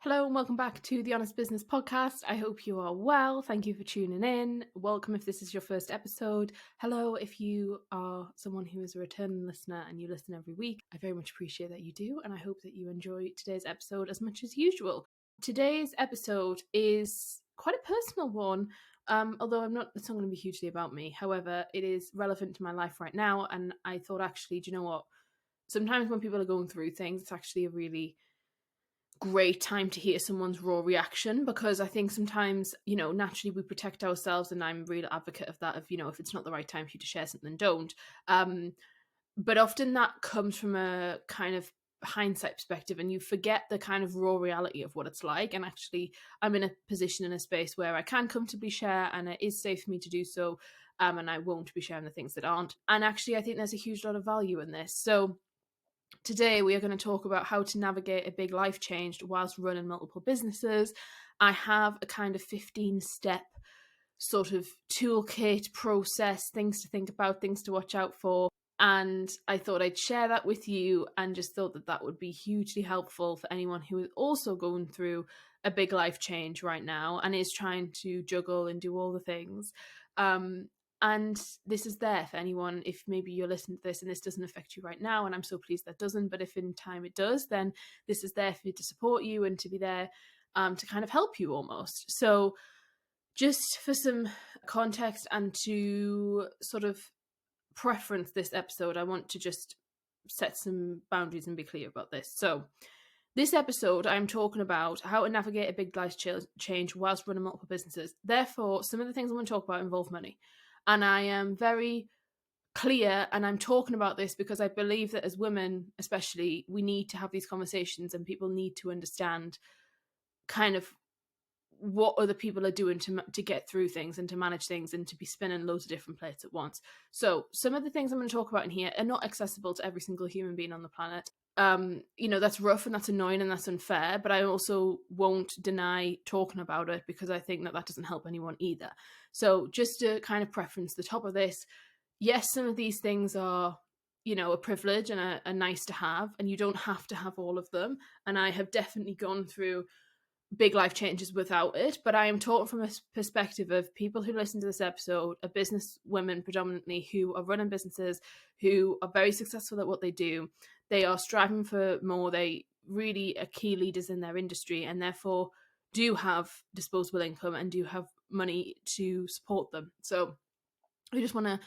Hello and welcome back to the Honest Business Podcast. I hope you are well. Thank you for tuning in. Welcome if this is your first episode. Hello if you are someone who is a returning listener and you listen every week. I very much appreciate that you do, and I hope that you enjoy today's episode as much as usual. Today's episode is quite a personal one, although it's not going to be hugely about me. However, it is relevant to my life right now, and I thought actually, do you know what? Sometimes when people are going through things, it's actually a really great time to hear someone's raw reaction, because I think sometimes, naturally we protect ourselves, and I'm a real advocate of that, of, if it's not the right time for you to share something, don't. But often that comes from a kind of hindsight perspective, and you forget the kind of raw reality of what it's like. And actually, I'm in a position, in a space where I can comfortably share, and it is safe for me to do so, and I won't be sharing the things that aren't. And actually, I think there's a huge lot of value in this. So today, we are going to talk about how to navigate a big life change whilst running multiple businesses. I have a kind of 15-step sort of toolkit process, things to think about, things to watch out for. And I thought I'd share that with you, and just thought that that would be hugely helpful for anyone who is also going through a big life change right now and is trying to juggle and do all the things. And this is there for anyone, if maybe you're listening to this and this doesn't affect you right now, and I'm so pleased that doesn't, but if in time it does, then this is there for you to support you and to be there to kind of help you almost. So just for some context and to sort of preference this episode, I want to just set some boundaries and be clear about this. So this episode, I'm talking about how to navigate a big life change whilst running multiple businesses. Therefore, some of the things I'm going to talk about involve money. And I am very clear, and I'm talking about this because I believe that as women, especially, we need to have these conversations, and people need to understand kind of what other people are doing to get through things and to manage things and to be spinning loads of different plates at once. So some of the things I'm going to talk about in here are not accessible to every single human being on the planet. That's rough and that's annoying and that's unfair, but I also won't deny talking about it, because I think that doesn't help anyone either. So just to kind of preference the top of this, yes, some of these things are, a privilege and a nice to have, and you don't have to have all of them. And I have definitely gone through big life changes without it, but I am talking from a perspective of people who listen to this episode are business women predominantly, who are running businesses, who are very successful at what they do. They are striving for more. They really are key leaders in their industry, and therefore do have disposable income and do have money to support them. So I just want to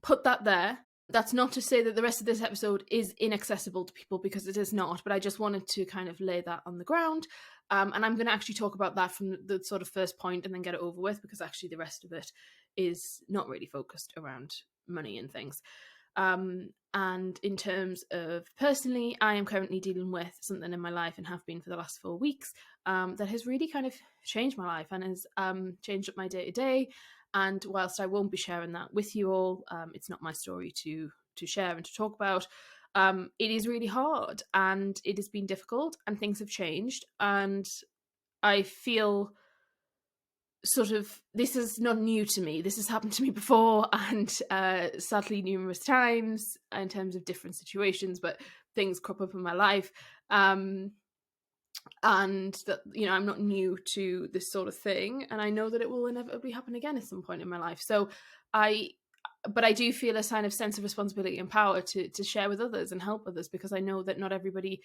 put that there. That's not to say that the rest of this episode is inaccessible to people, because it is not, but I just wanted to kind of lay that on the ground. And I'm going to actually talk about that from the sort of first point and then get it over with, because actually the rest of it is not really focused around money and things. And in terms of personally, I am currently dealing with something in my life, and have been for the last 4 weeks, that has really kind of changed my life and has changed up my day-to-day. And whilst I won't be sharing that with you all, it's not my story to share and to talk about. It is really hard, and it has been difficult, and things have changed, and I feel sort of, this is not new to me. This has happened to me before, and sadly numerous times in terms of different situations, but things crop up in my life. And that, I'm not new to this sort of thing, and I know that it will inevitably happen again at some point in my life. So but I do feel a kind of sense of responsibility and power to share with others and help others, because I know that not everybody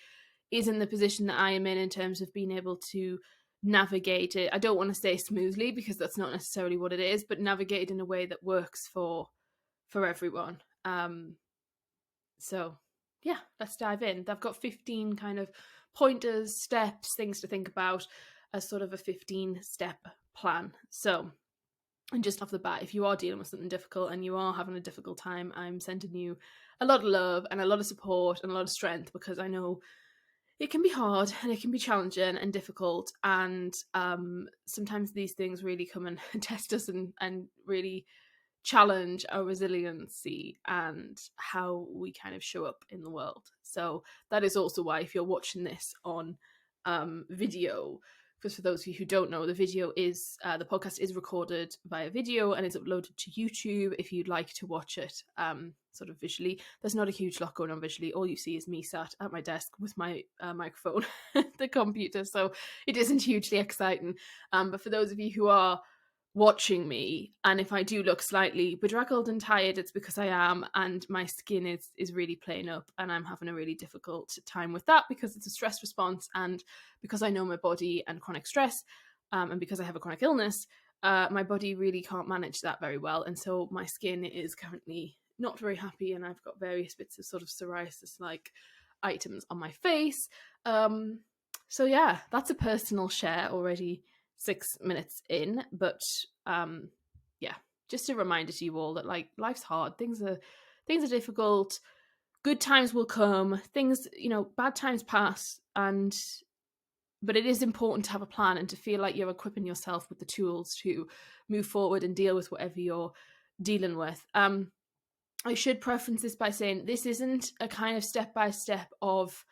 is in the position that I am in terms of being able to navigate it. I don't want to say smoothly, because that's not necessarily what it is, but navigate it in a way that works for everyone. So yeah, let's dive in. I've got 15 kind of pointers, steps, things to think about as sort of a 15-step plan. So, and just off the bat, if you are dealing with something difficult and you are having a difficult time, I'm sending you a lot of love and a lot of support and a lot of strength, because I know it can be hard and it can be challenging and difficult, and sometimes these things really come and test us and really challenge our resiliency and how we kind of show up in the world. So that is also why, if you're watching this on video, because for those of you who don't know, the podcast is recorded via video and it's uploaded to YouTube if you'd like to watch it sort of visually. There's not a huge lot going on visually. All you see is me sat at my desk with my microphone, the computer, so it isn't hugely exciting. But for those of you who are watching me, and if I do look slightly bedraggled and tired, it's because I am, and my skin is really playing up, and I'm having a really difficult time with that because it's a stress response, and because I know my body and chronic stress, and because I have a chronic illness, my body really can't manage that very well, and so my skin is currently not very happy, and I've got various bits of sort of psoriasis like items on my face. So yeah, that's a personal share already 6 minutes in, but yeah, just a reminder to you all that like life's hard, things are difficult, good times will come, things, bad times pass, but it is important to have a plan and to feel like you're equipping yourself with the tools to move forward and deal with whatever you're dealing with. I should preference this by saying this isn't a kind of step-by-step of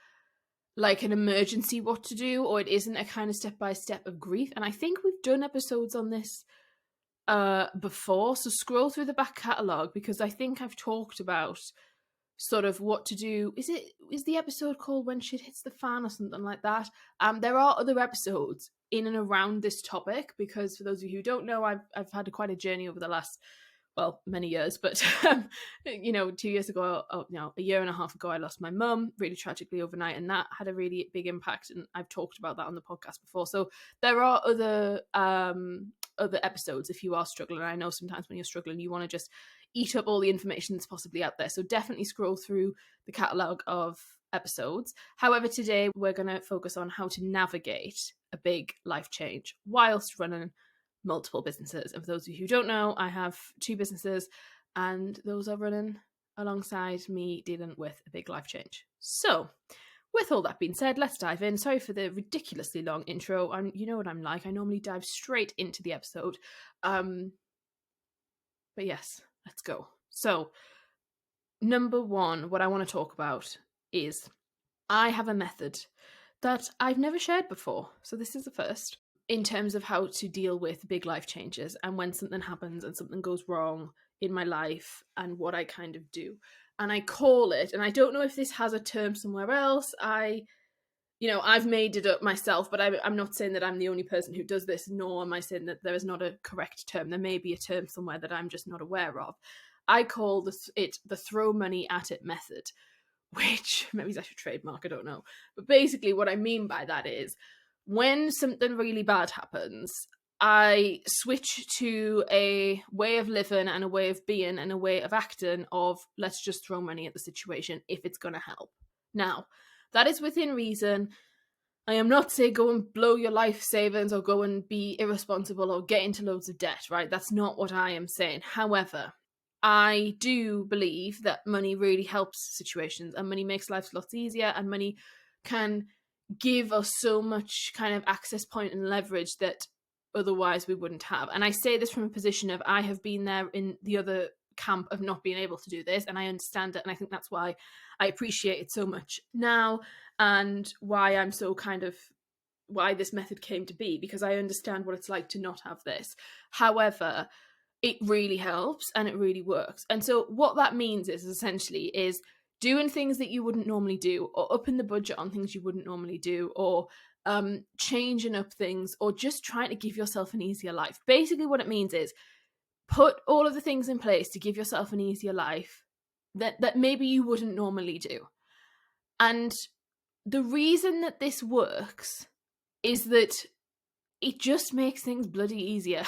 like an emergency what to do, or it isn't a kind of step-by-step of grief. And I think we've done episodes on this before, so scroll through the back catalogue, because I think I've talked about sort of what to do. Is the episode called When Shit Hits the Fan or something like that? There are other episodes in and around this topic, because for those of you who don't know, I've had quite a journey over the last, well, many years, but 2 years ago, a year and a half ago, I lost my mum really tragically overnight, and that had a really big impact, and I've talked about that on the podcast before. So there are other episodes if you are struggling. I know sometimes when you're struggling, you want to just eat up all the information that's possibly out there. So definitely scroll through the catalogue of episodes. However, today we're going to focus on how to navigate a big life change whilst running multiple businesses. And for those of you who don't know, I have 2 businesses, and those are running alongside me dealing with a big life change. So with all that being said, let's dive in. Sorry for the ridiculously long intro. You know what I'm like. I normally dive straight into the episode. But yes, let's go. So number 1, what I want to talk about is I have a method that I've never shared before. So this is the first, in terms of how to deal with big life changes and when something happens and something goes wrong in my life and what I kind of do. And I call it, and I don't know if this has a term somewhere else, I've made it up myself, but I'm not saying that I'm the only person who does this, nor am I saying that there is not a correct term. There may be a term somewhere that I'm just not aware of. I call it the throw money at it method, which maybe I should trademark, I don't know. But basically what I mean by that is, when something really bad happens, I switch to a way of living and a way of being and a way of acting of let's just throw money at the situation if it's going to help. Now, that is within reason. I am not saying go and blow your life savings or go and be irresponsible or get into loads of debt, right? That's not what I am saying. However, I do believe that money really helps situations, and money makes life lots easier, and money can give us so much kind of access point and leverage that otherwise we wouldn't have. And I say this from a position of I have been there in the other camp of not being able to do this, and I understand it, and I think that's why I appreciate it so much now, and why I'm so kind of why this method came to be, because I understand what it's like to not have this. However, it really helps and it really works. And so what that means is essentially is doing things that you wouldn't normally do, or upping the budget on things you wouldn't normally do, or changing up things, or just trying to give yourself an easier life. Basically what it means is put all of the things in place to give yourself an easier life that maybe you wouldn't normally do. And the reason that this works is that it just makes things bloody easier.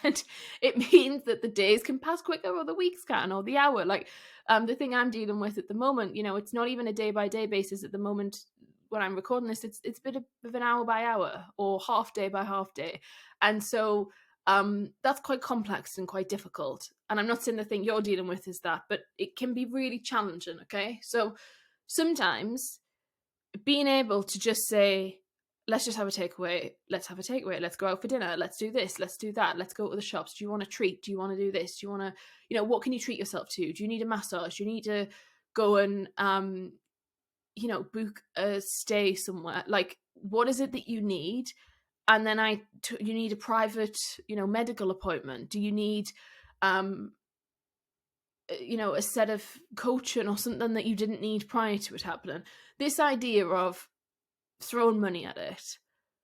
And it means that the days can pass quicker, or the weeks can, or the hour. Like the thing I'm dealing with at the moment, it's not even a day-by-day basis at the moment when I'm recording this. It's a bit of an hour by hour, or half day by half day. And so that's quite complex and quite difficult. And I'm not saying the thing you're dealing with is that, but it can be really challenging, okay? So sometimes being able to just say, let's just have a takeaway, let's go out for dinner, let's do this, let's do that, let's go to the shops, do you want a treat, do you want to do this, do you want to, what can you treat yourself to, do you need a massage, do you need to go and book a stay somewhere, like what is it that you need, and then you need a private, medical appointment? Do you need, a set of coaching or something that you didn't need prior to it happening? This idea of throwing money at it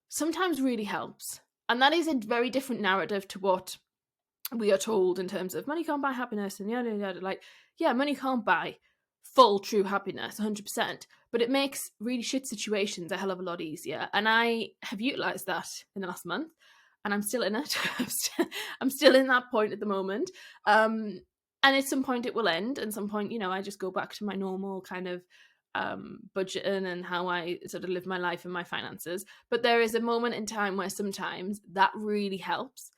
sometimes really helps. And that is a very different narrative to what we are told in terms of money can't buy happiness and yada yada. Like, yeah, money can't buy full true happiness 100%, but it makes really shit situations a hell of a lot easier. And I have utilized that in the last month, and I'm still in it. I'm still in that point at the moment. And at some point it will end, and some point, I just go back to my normal kind of budgeting and how I sort of live my life and my finances. But there is a moment in time where sometimes that really helps.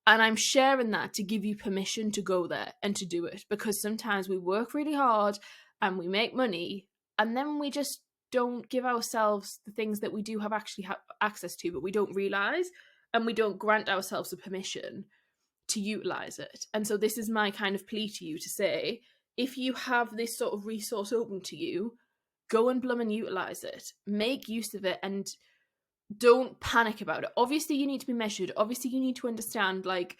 And I'm sharing that to give you permission to go there and to do it, because sometimes we work really hard and we make money, and then we just don't give ourselves the things that we do have access to, but we don't realize, and we don't grant ourselves the permission to utilize it. And so this is my kind of plea to you to say, if you have this sort of resource open to you, go and blum and utilize it. Make use of it, and don't panic about it. Obviously, you need to be measured. Obviously, you need to understand, like,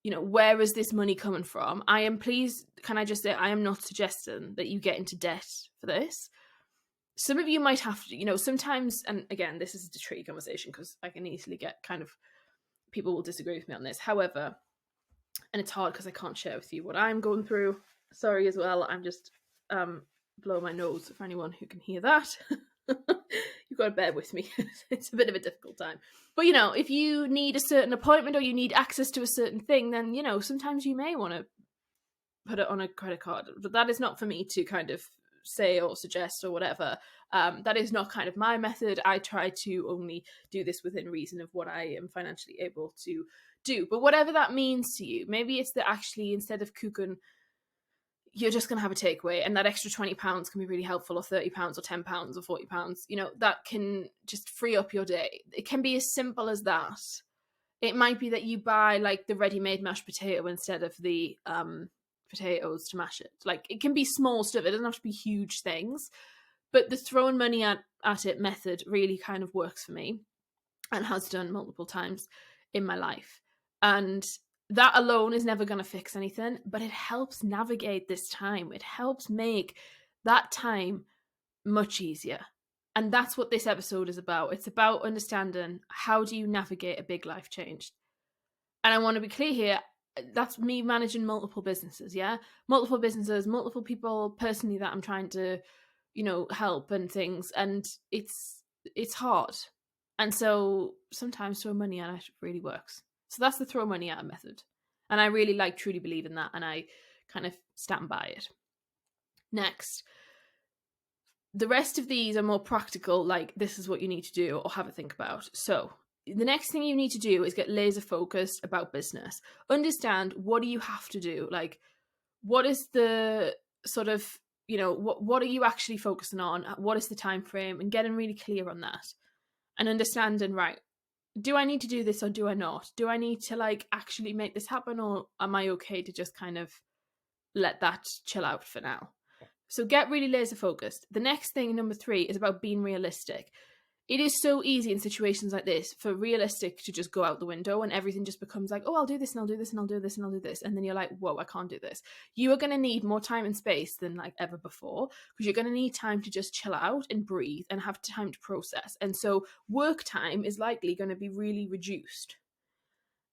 where is this money coming from? Can I just say, I am not suggesting that you get into debt for this. Some of you might have to, sometimes, and again, this is a tricky conversation because I can easily get kind of, people will disagree with me on this. However, and it's hard because I can't share with you what I'm going through. Sorry as well, I'm just blowing my nose for anyone who can hear that. You've got to bear with me. It's a bit of a difficult time. But, if you need a certain appointment or you need access to a certain thing, then, sometimes you may want to put it on a credit card. But that is not for me to kind of say or suggest or whatever. That is not kind of my method. I try to only do this within reason of what I am financially able to do. But whatever that means to you, maybe it's that actually instead of cooking, you're just going to have a takeaway, and that extra £20 can be really helpful, or £30 or £10 or £40, that can just free up your day. It can be as simple as that. It might be that you buy like the ready-made mashed potato instead of the potatoes to mash it. Like, it can be small stuff. It doesn't have to be huge things, but the throwing money at it method really kind of works for me, and has done multiple times in my life. And that alone is never going to fix anything, but it helps navigate this time. It helps make that time much easier. And that's what this episode is about. It's about understanding, how do you navigate a big life change? And I want to be clear here, that's me managing multiple businesses, yeah? Multiple businesses, multiple people personally that I'm trying to, help and things. And it's hard. And so sometimes throw money at it really works. So that's the throw money at method. And I really truly believe in that, and I kind of stand by it. Next, the rest of these are more practical, like this is what you need to do or have a think about. So the next thing you need to do is get laser focused about business. Understand, what do you have to do? Like, what is the sort of, what are you actually focusing on? What is the time frame? And getting really clear on that. And understanding, right, do I need to do this or do I not? Do I need to actually make this happen, or am I okay to just kind of let that chill out for now? So get really laser focused. The next thing, number 3, is about being realistic. It is so easy in situations like this for realistic to just go out the window, and everything just becomes like, oh, I'll do this and I'll do this and I'll do this and I'll do this. And then you're like, whoa, I can't do this. You are going to need more time and space than ever before, because you're going to need time to just chill out and breathe and have time to process. And so work time is likely going to be really reduced.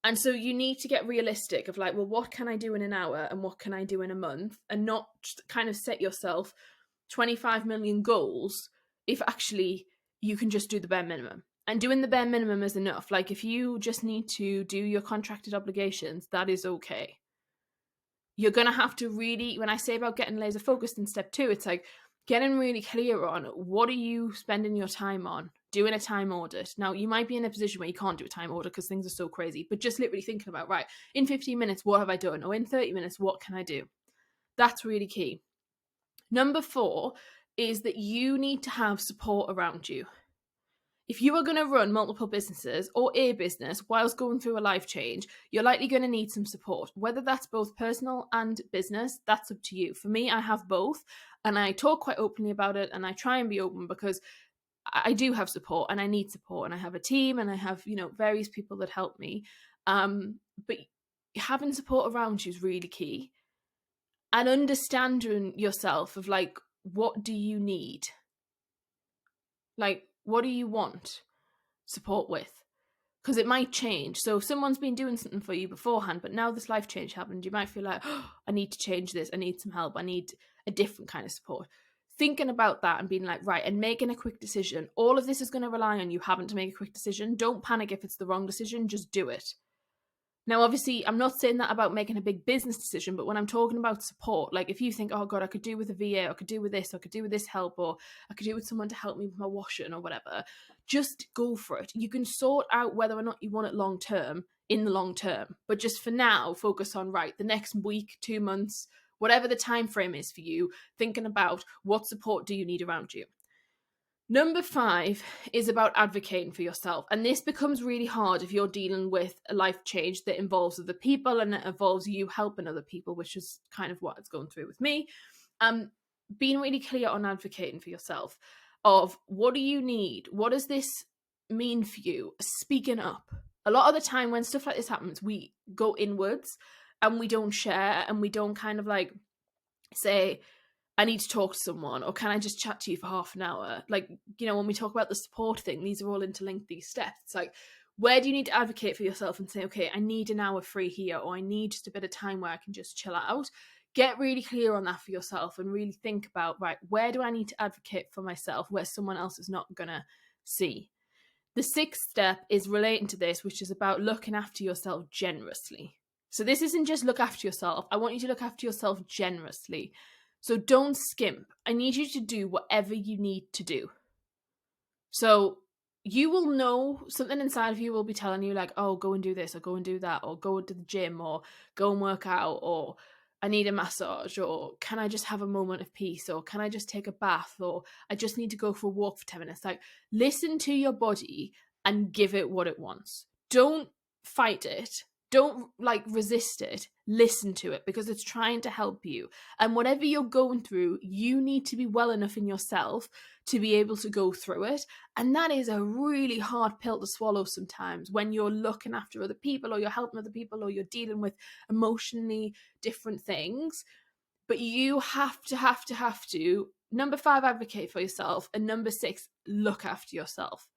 And so you need to get realistic of well, what can I do in an hour and what can I do in a month, and not kind of set yourself 25 million goals if actually you can just do the bare minimum. And doing the bare minimum is enough. If you just need to do your contracted obligations, that is okay. You're going to have to really, when I say about getting laser focused in step 2, it's getting really clear on, what are you spending your time on? Doing a time audit. Now, you might be in a position where you can't do a time audit because things are so crazy, but just literally thinking about, right, in 15 minutes, what have I done? Or in 30 minutes, what can I do? That's really key. Number 4 is that you need to have support around you. If you are going to run multiple businesses or a business whilst going through a life change, you're likely going to need some support. Whether that's both personal and business, that's up to you. For me, I have both, and I talk quite openly about it, and I try and be open because I do have support and I need support and I have a team and I have, various people that help me. But having support around you is really key. And understanding yourself of like, what do you need? Like, what do you want support with? Because it might change. So if someone's been doing something for you beforehand, but now this life change happened, you might feel like, oh, I need to change this. I need some help. I need a different kind of support. Thinking about that and being like, right, and making a quick decision. All of this is going to rely on you having to make a quick decision. Don't panic if it's the wrong decision. Just do it. Now, obviously, I'm not saying that about making a big business decision, but when I'm talking about support, like if you think, oh God, I could do with a VA, or I could do with this, or I could do with this help, or I could do with someone to help me with my washing or whatever, just go for it. You can sort out whether or not you want it long term in the long term. But just for now, focus on, right, the next week, 2 months, whatever the time frame is for you, thinking about what support do you need around you. Number 5 is about advocating for yourself. And this becomes really hard if you're dealing with a life change that involves other people and it involves you helping other people, which is kind of what it's going through with me. Being really clear on advocating for yourself of what do you need? What does this mean for you? Speaking up. A lot of the time when stuff like this happens, we go inwards and we don't share and we don't kind of like say, I need to talk to someone, or can I just chat to you for half an hour? Like, when we talk about the support thing, these are all interlinked, these steps. It's like, where do you need to advocate for yourself and say, okay, I need an hour free here, or I need just a bit of time where I can just chill out? Get really clear on that for yourself and really think about, right, where do I need to advocate for myself where someone else is not going to see? The 6th step is relating to this, which is about looking after yourself generously. So this isn't just look after yourself. I want you to look after yourself generously. So don't skimp. I need you to do whatever you need to do. So you will know, something inside of you will be telling you like, oh, go and do this, or go and do that, or go to the gym, or go and work out, or I need a massage, or can I just have a moment of peace, or can I just take a bath, or I just need to go for a walk for 10 minutes. Like, listen to your body and give it what it wants. Don't fight it. Don't like resist it. Listen to it because it's trying to help you. And whatever you're going through, you need to be well enough in yourself to be able to go through it. And that is a really hard pill to swallow sometimes when you're looking after other people, or you're helping other people, or you're dealing with emotionally different things. But you have to, number 5, advocate for yourself. And number 6, look after yourself.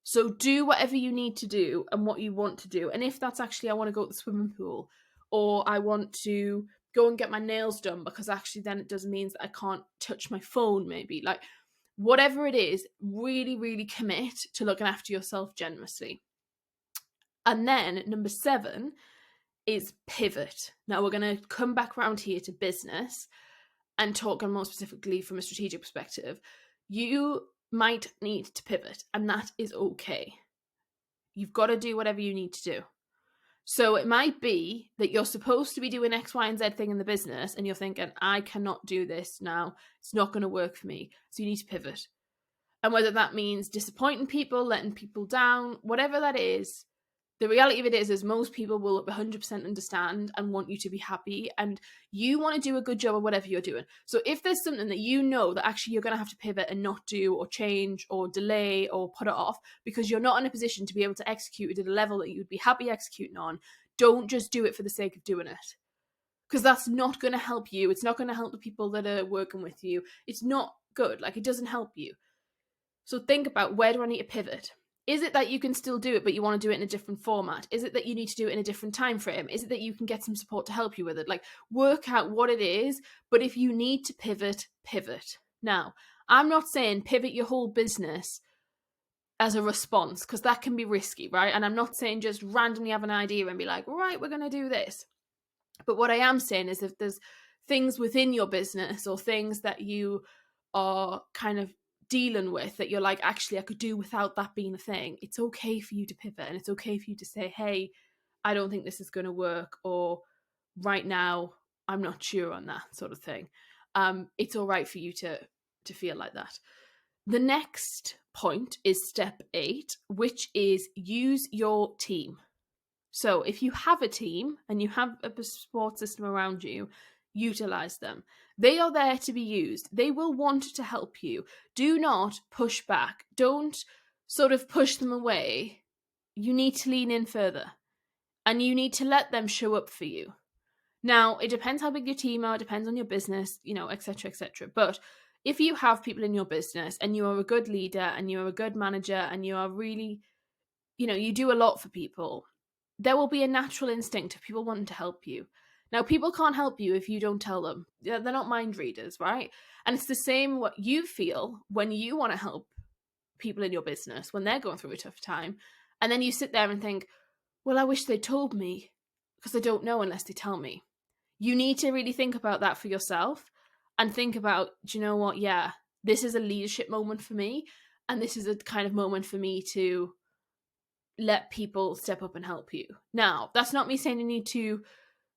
So do whatever you need to do and what you want to do. And if that's actually, I want to go to the swimming pool, or I want to go and get my nails done because actually then it does mean that I can't touch my phone, maybe. Like, whatever it is, really, really commit to looking after yourself generously. And then number 7 is pivot. Now we're going to come back around here to business and talk on more specifically from a strategic perspective. You might need to pivot, and that is okay. You've got to do whatever you need to do. So it might be that you're supposed to be doing X, Y, and Z thing in the business, and you're thinking, I cannot do this now. It's not going to work for me. So you need to pivot. And whether that means disappointing people, letting people down, whatever that is, the reality of it is most people will 100% understand and want you to be happy, and you want to do a good job of whatever you're doing. So if there's something that you know that actually you're going to have to pivot and not do, or change, or delay, or put it off because you're not in a position to be able to execute it at a level that you'd be happy executing on, don't just do it for the sake of doing it. Because that's not going to help you. It's not going to help the people that are working with you. It's not good. Like, it doesn't help you. So think about, where do I need to pivot? Is it that you can still do it, but you want to do it in a different format? Is it that you need to do it in a different time frame? Is it that you can get some support to help you with it? Like, work out what it is, but if you need to pivot, pivot. Now, I'm not saying pivot your whole business as a response, because that can be risky, right? And I'm not saying just randomly have an idea and be like, right, we're going to do this. But what I am saying is, if there's things within your business or things that you are kind of dealing with that you're like, actually, I could do without that being a thing, it's okay for you to pivot, and it's okay for you to say, hey, I don't think this is going to work, or right now I'm not sure on that sort of thing. It's all right for you to feel like that. The next point is step 8, which is use your team. So if you have a team and you have a support system around you, utilize them. They are there to be used. They will want to help you. Do not push back. Don't sort of push them away. You need to lean in further, and you need to let them show up for you. Now, it depends how big your team are, it depends on your business, etc., etc. But if you have people in your business and you are a good leader and you're a good manager and you are really, you do a lot for people, there will be a natural instinct of people wanting to help you. Now, people can't help you if you don't tell them. They're not mind readers, right? And it's the same what you feel when you want to help people in your business when they're going through a tough time. And then you sit there and think, well, I wish they told me, because I don't know unless they tell me. You need to really think about that for yourself and think about, do you know what? Yeah, this is a leadership moment for me. And this is a kind of moment for me to let people step up and help you. Now, that's not me saying you need to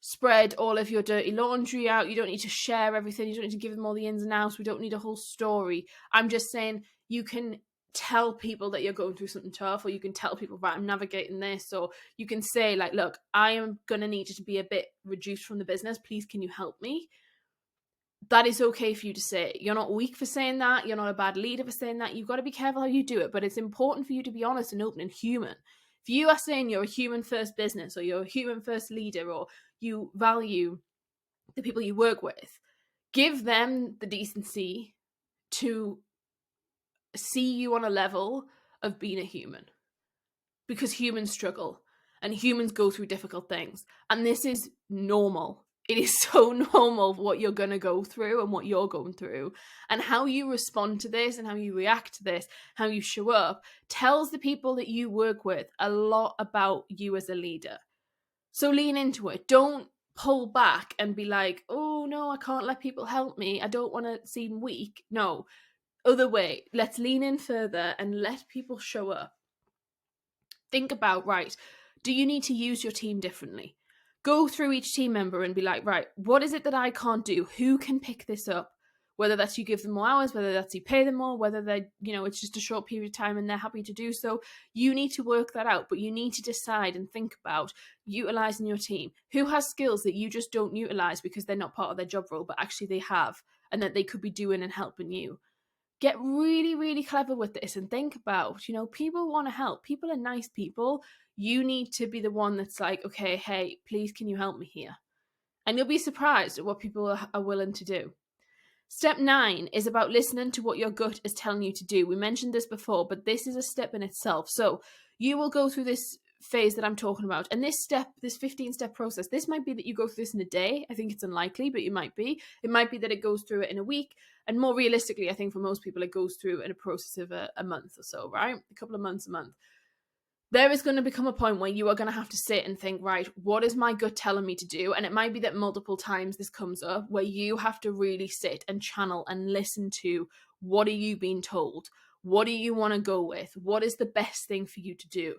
spread all of your dirty laundry out. You don't need to share everything. You don't need to give them all the ins and outs. We don't need a whole story. I'm just saying you can tell people that you're going through something tough, or you can tell people, right, I'm navigating this, or you can say, like, look, I am going to need it to be a bit reduced from the business. Please, can you help me? That is okay for you to say. You're not weak for saying that. You're not a bad leader for saying that. You've got to be careful how you do it, but it's important for you to be honest and open and human. If you are saying you're a human first business, or you're a human first leader, or you value the people you work with, give them the decency to see you on a level of being a human, because humans struggle and humans go through difficult things, and this is normal. It is so normal what you're going to go through and what you're going through, and how you respond to this and how you react to this, how you show up, tells the people that you work with a lot about you as a leader. So lean into it. Don't pull back and be like, oh no, I can't let people help me, I don't want to seem weak. No, other way. Let's lean in further and let people show up. Think about, right, do you need to use your team differently? Go through each team member and be like, right, what is it that I can't do? Who can pick this up? Whether that's you give them more hours, whether that's you pay them more, whether they, it's just a short period of time and they're happy to do so. You need to work that out, but you need to decide and think about utilizing your team. Who has skills that you just don't utilize because they're not part of their job role, but actually they have, and that they could be doing and helping you? Get really, really clever with this and think about, people want to help. People are nice people. You need to be the one that's like, okay, hey, please, can you help me here? And you'll be surprised at what people are willing to do. Step 9 is about listening to what your gut is telling you to do. We mentioned this before, but this is a step in itself. So you will go through this phase that I'm talking about. And this 15-step process, this might be that you go through this in a day. I think it's unlikely, but it might be. It might be that it goes through it in a week. And more realistically, I think for most people, it goes through in a process of a month or so, right? A couple of months, a month. There is going to become a point where you are going to have to sit and think, right, what is my gut telling me to do? And it might be that multiple times this comes up where you have to really sit and channel and listen to, what are you being told? What do you want to go with? What is the best thing for you to do?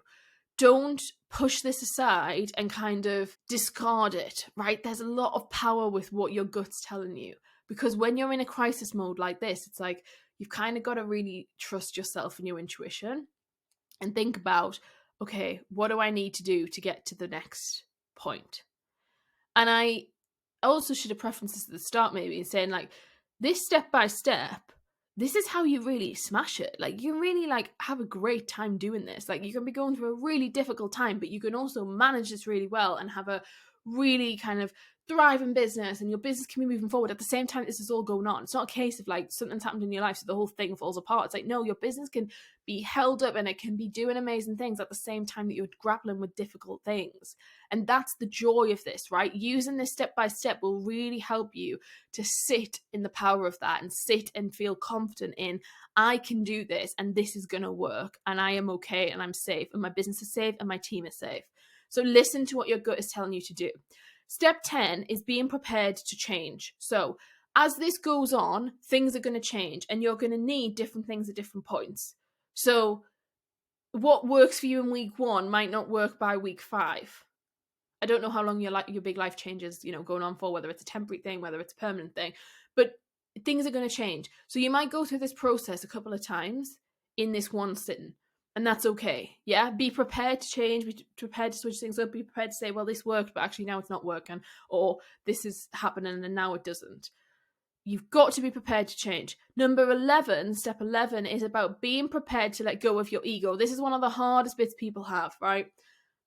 Don't push this aside and kind of discard it, right? There's a lot of power with what your gut's telling you, because when you're in a crisis mode like this, it's like you've kind of got to really trust yourself and your intuition and think about, okay, what do I need to do to get to the next point? And I also should have preferences at the start, maybe, and saying, like, this step by step, this is how you really smash it. Like, you really have a great time doing this. Like, you can be going through a really difficult time, but you can also manage this really well and have a really kind of thriving business, and your business can be moving forward at the same time this is all going on. It's not a case of like something's happened in your life so the whole thing falls apart. It's like, no, your business can be held up and it can be doing amazing things at the same time that you're grappling with difficult things. And that's the joy of this, right? Using this step by step will really help you to sit in the power of that and sit and feel confident in, I can do this and this is going to work and I am okay and I'm safe and my business is safe and my team is safe. So listen to what your gut is telling you to do. Step 10 is being prepared to change. So as this goes on, things are going to change and you're going to need different things at different points. So what works for you in week 1 might not work by week 5. I don't know how long your big life changes, going on for, whether it's a temporary thing, whether it's a permanent thing, but things are going to change. So you might go through this process a couple of times in this one sitting. And that's okay. Yeah. Be prepared to change, be prepared to switch things up, be prepared to say, well, this worked, but actually now it's not working, or this is happening and now it doesn't. You've got to be prepared to change. Number 11, step 11, is about being prepared to let go of your ego. This is one of the hardest bits people have, right?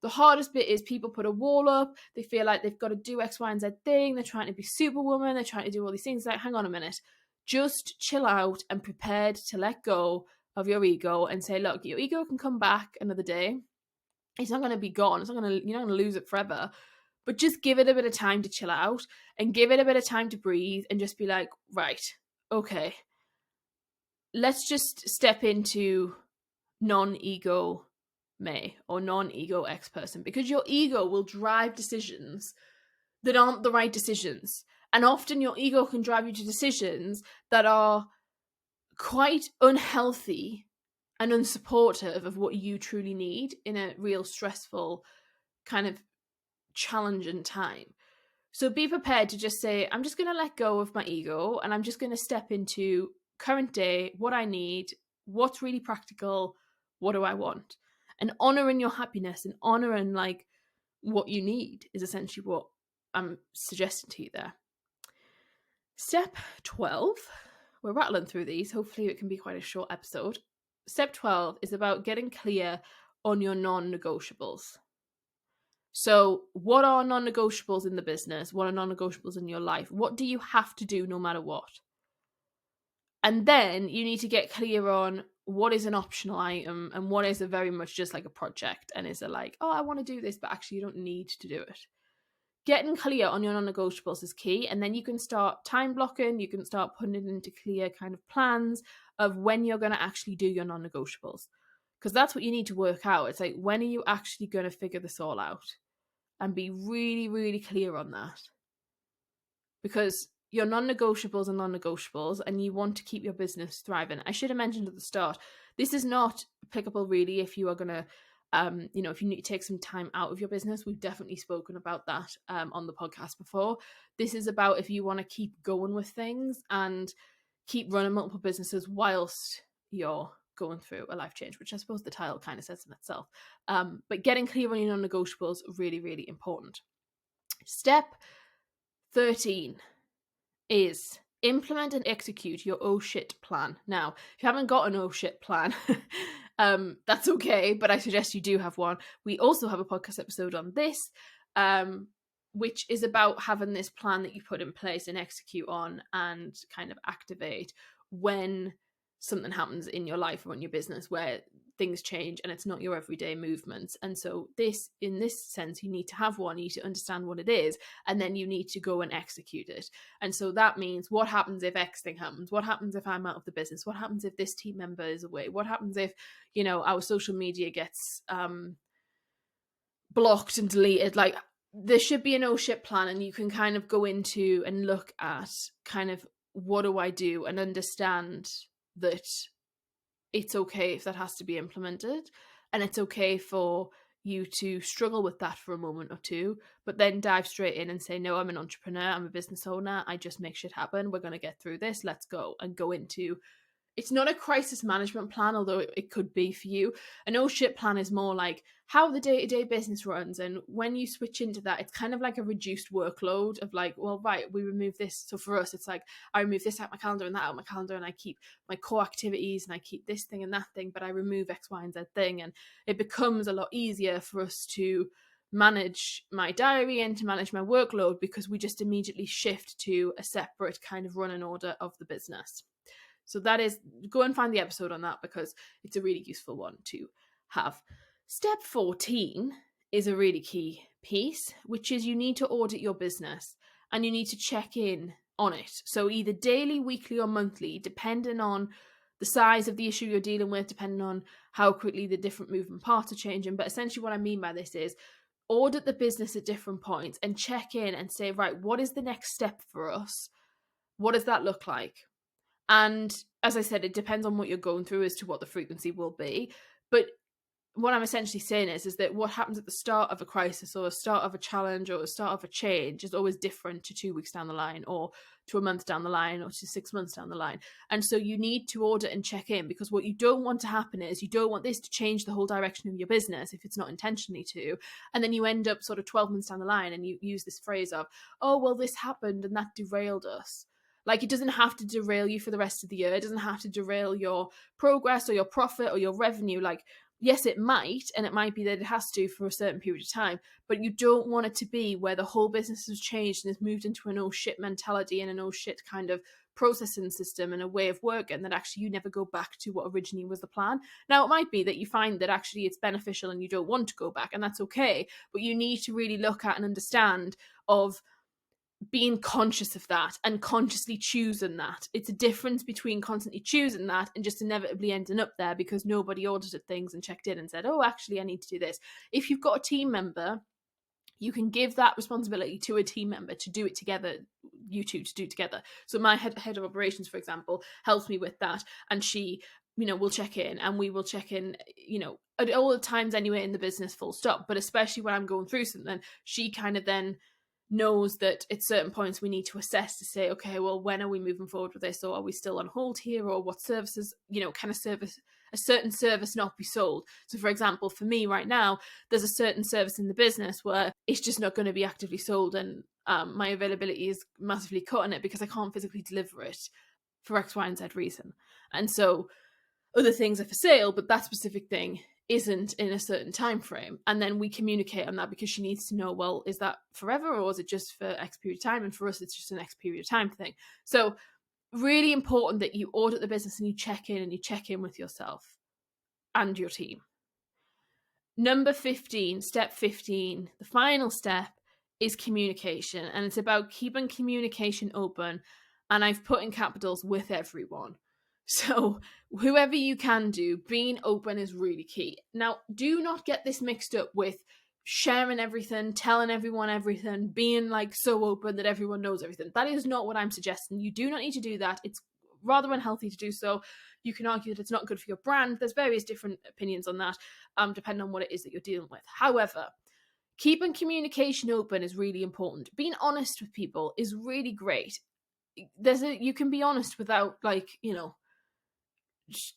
The hardest bit is people put a wall up. They feel like they've got to do X, Y, and Z thing. They're trying to be superwoman. They're trying to do all these things. Like, hang on a minute. Just chill out and prepared to let go of your ego and say, look, your ego can come back another day. It's not going to be gone. You're not going to lose it forever. But just give it a bit of time to chill out and give it a bit of time to breathe and just be like, right, okay, let's just step into non-ego May or non-ego X person, because your ego will drive decisions that aren't the right decisions. And often your ego can drive you to decisions that are quite unhealthy and unsupportive of what you truly need in a real stressful kind of challenging time. So be prepared to just say, I'm just going to let go of my ego and I'm just going to step into current day, what I need, what's really practical, what do I want? And honoring your happiness and honoring like what you need is essentially what I'm suggesting to you there. Step 12, we're rattling through these. Hopefully it can be quite a short episode. Step 12 is about getting clear on your non-negotiables. So what are non-negotiables in the business? What are non-negotiables in your life? What do you have to do no matter what? And then you need to get clear on what is an optional item and what is a very much just like a project, and is it like, oh, I want to do this, but actually you don't need to do it. Getting clear on your non-negotiables is key, and then you can start time blocking, you can start putting it into clear kind of plans of when you're going to actually do your non-negotiables. Because that's what you need to work out. It's like, when are you actually going to figure this all out? And be really, really clear on that. Because your non-negotiables are non-negotiables and you want to keep your business thriving. I should have mentioned at the start, this is not applicable really if you are going to, if you need to take some time out of your business. We've definitely spoken about that on the podcast before. This is about if you want to keep going with things and keep running multiple businesses whilst you're going through a life change, which I suppose the title kind of says in itself. But getting clear on your non-negotiables, really, really important. Step 13 is implement and execute your oh shit plan. Now, if you haven't got an oh shit plan, that's okay, but I suggest you do have one. We also have a podcast episode on this, which is about having this plan that you put in place and execute on and kind of activate when something happens in your life or in your business where things change and it's not your everyday movements. And so in this sense, you need to have one, you need to understand what it is, and then you need to go and execute it. And so that means, what happens if X thing happens? What happens if I'm out of the business? What happens if this team member is away? What happens if, our social media gets blocked and deleted? Like, there should be an oh shit plan, and you can kind of go into and look at kind of, what do I do, and understand that it's okay if that has to be implemented, and it's okay for you to struggle with that for a moment or two, but then dive straight in and say, no, I'm an entrepreneur, I'm a business owner, I just make shit happen, we're going to get through this, let's go. And go into, it's not a crisis management plan, although it could be for you. An oh shit plan is more like how the day-to-day business runs, and when you switch into that, it's kind of like a reduced workload of like, well, right, we remove this. So for us, it's like, I remove this out of my calendar and that out of my calendar, and I keep my core activities and I keep this thing and that thing, but I remove X, Y, and Z thing, and it becomes a lot easier for us to manage my diary and to manage my workload, because we just immediately shift to a separate kind of running order of the business. So that is, go and find the episode on that, because it's a really useful one to have. Step 14 is a really key piece, which is you need to audit your business and you need to check in on it. So either daily, weekly, or monthly, depending on the size of the issue you're dealing with, depending on how quickly the different moving parts are changing. But essentially what I mean by this is audit the business at different points and check in and say, right, what is the next step for us? What does that look like? And as I said, it depends on what you're going through as to what the frequency will be. But what I'm essentially saying is that what happens at the start of a crisis or the start of a challenge or the start of a change is always different to 2 weeks down the line or to a month down the line or to 6 months down the line. And so you need to audit and check in, because what you don't want to happen is you don't want this to change the whole direction of your business if it's not intentionally to. And then you end up sort of 12 months down the line and you use this phrase of, oh, well, this happened and that derailed us. Like, it doesn't have to derail you for the rest of the year. It doesn't have to derail your progress or your profit or your revenue. Like, yes, it might, and it might be that it has to for a certain period of time, but you don't want it to be where the whole business has changed and has moved into an oh shit mentality and an oh shit kind of processing system and a way of working that actually you never go back to what originally was the plan. Now, it might be that you find that actually it's beneficial and you don't want to go back, and that's okay, but you need to really look at and understand of being conscious of that and consciously choosing that. It's a difference between constantly choosing that and just inevitably ending up there because nobody audited things and checked in and said, oh, actually, I need to do this. If you've got a team member, you can give that responsibility to a team member to do it together, you two to do it together. So my head of operations, for example, helps me with that. And she, will check in, and we will check in, at all the times anyway in the business, full stop. But especially when I'm going through something, she kind of then knows that at certain points we need to assess to say, okay, well, when are we moving forward with this, or are we still on hold here, or what services, can a certain service not be sold? So for example, for me right now, there's a certain service in the business where it's just not going to be actively sold, and my availability is massively cut on it because I can't physically deliver it for X, Y, and Z reason. And so other things are for sale, but that specific thing isn't in a certain time frame. And then we communicate on that because she needs to know, well, is that forever or is it just for X period of time? And for us, it's just an X period of time thing. So really important that you audit the business and you check in with yourself and your team. Number 15, step 15, the final step is communication. And it's about keeping communication open. And I've put in capitals, with everyone. So whoever you can do, being open is really key. Now, do not get this mixed up with sharing everything, telling everyone everything, being like so open that everyone knows everything. That is not what I'm suggesting. You do not need to do that. It's rather unhealthy to do so. You can argue that it's not good for your brand. There's various different opinions on that, depending on what it is that you're dealing with. However, keeping communication open is really important. Being honest with people is really great. You can be honest without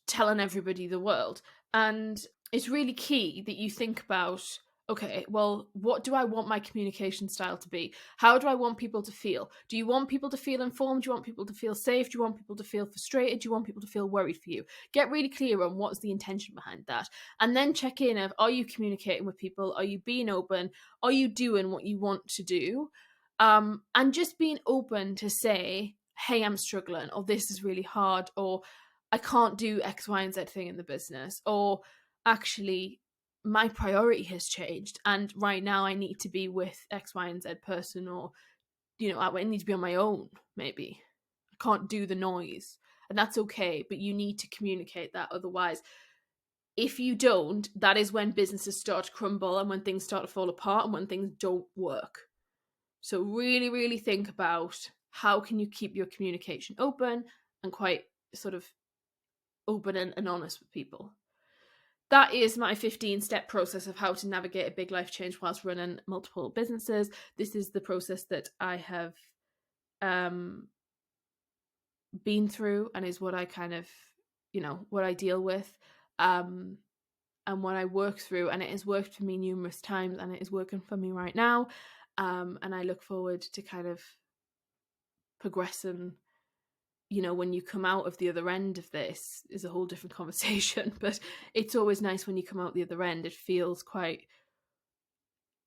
telling everybody the world. And it's really key that you think about, okay, well, what do I want my communication style to be? How do I want people to feel? Do you want people to feel informed? Do you want people to feel safe? Do you want people to feel frustrated? Do you want people to feel worried for you? Get really clear on what's the intention behind that. And then check in of, are you communicating with people? Are you being open? Are you doing what you want to do? And just being open to say, hey, I'm struggling, or this is really hard, or I can't do X, Y, and Z thing in the business, or actually my priority has changed and right now I need to be with X, Y, and Z person, or I need to be on my own. Maybe I can't do the noise, and that's okay, but you need to communicate that. Otherwise, if you don't, that is when businesses start to crumble and when things start to fall apart and when things don't work. So really, really think about how can you keep your communication open and quite sort of open and honest with people. That is my 15-step process of how to navigate a big life change whilst running multiple businesses. This is the process that I have been through and is what I kind of, what I deal with and what I work through. And it has worked for me numerous times and it is working for me right now. And I look forward to kind of progressing. When you come out of the other end of this is a whole different conversation, but it's always nice when you come out the other end. It feels quite,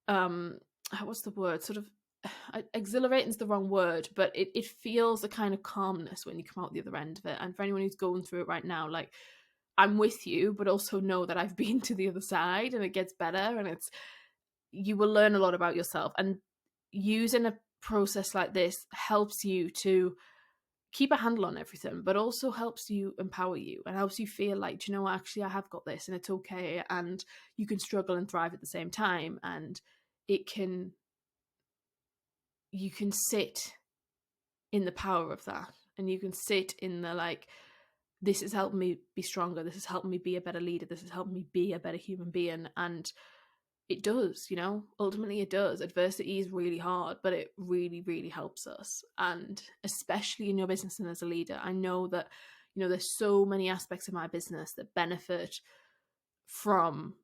what's the word? Sort of exhilarating is the wrong word, but it feels a kind of calmness when you come out the other end of it. And for anyone who's going through it right now, like, I'm with you, but also know that I've been to the other side and it gets better, and you will learn a lot about yourself. And using a process like this helps you to keep a handle on everything, but also helps you empower you and helps you feel like, actually I have got this and it's okay, and you can struggle and thrive at the same time, and you can sit in the power of that, and you can sit in the this has helped me be stronger. This has helped me be a better leader. This has helped me be a better human being. And it does, you know, ultimately it does. Adversity is really hard, but it really, really helps us. And especially in your business and as a leader, I know that, you know, there's so many aspects of my business that benefit from,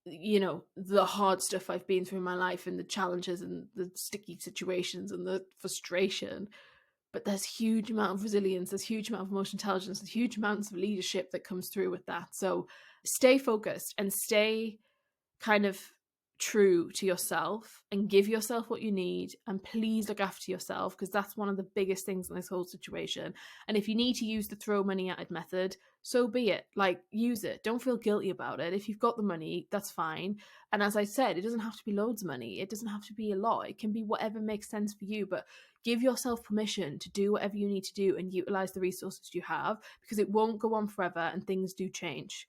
you know, the hard stuff I've been through in my life and the challenges and the sticky situations and the frustration. But there's huge amount of resilience, there's huge amount of emotional intelligence, there's huge amounts of leadership that comes through with that. So stay focused and stay kind of true to yourself and give yourself what you need, and please look after yourself, because that's one of the biggest things in this whole situation. And if you need to use the throw money at it method, so be it. Like, use it. Don't feel guilty about it. If you've got the money, that's fine. And as I said, it doesn't have to be loads of money, it doesn't have to be a lot, it can be whatever makes sense for you. But give yourself permission to do whatever you need to do and utilize the resources you have, because it won't go on forever and things do change.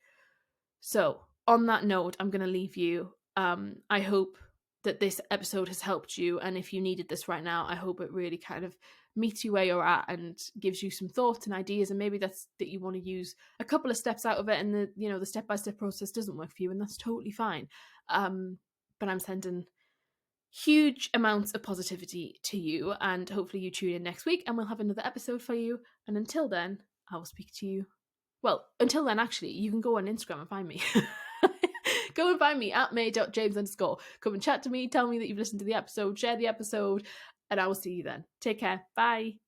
So on that note, I'm going to leave you. I hope that this episode has helped you, and if you needed this right now, I hope it really kind of meets you where you're at and gives you some thoughts and ideas, and maybe that you want to use a couple of steps out of it, and the step-by-step process doesn't work for you, and that's totally fine. But I'm sending huge amounts of positivity to you, and hopefully you tune in next week and we'll have another episode for you. And until then, I will speak to you. Well, until then, actually, you can go on Instagram and find me. Go and find me at may.james_. Come and chat to me, tell me that you've listened to the episode, share the episode, and I will see you then. Take care. Bye.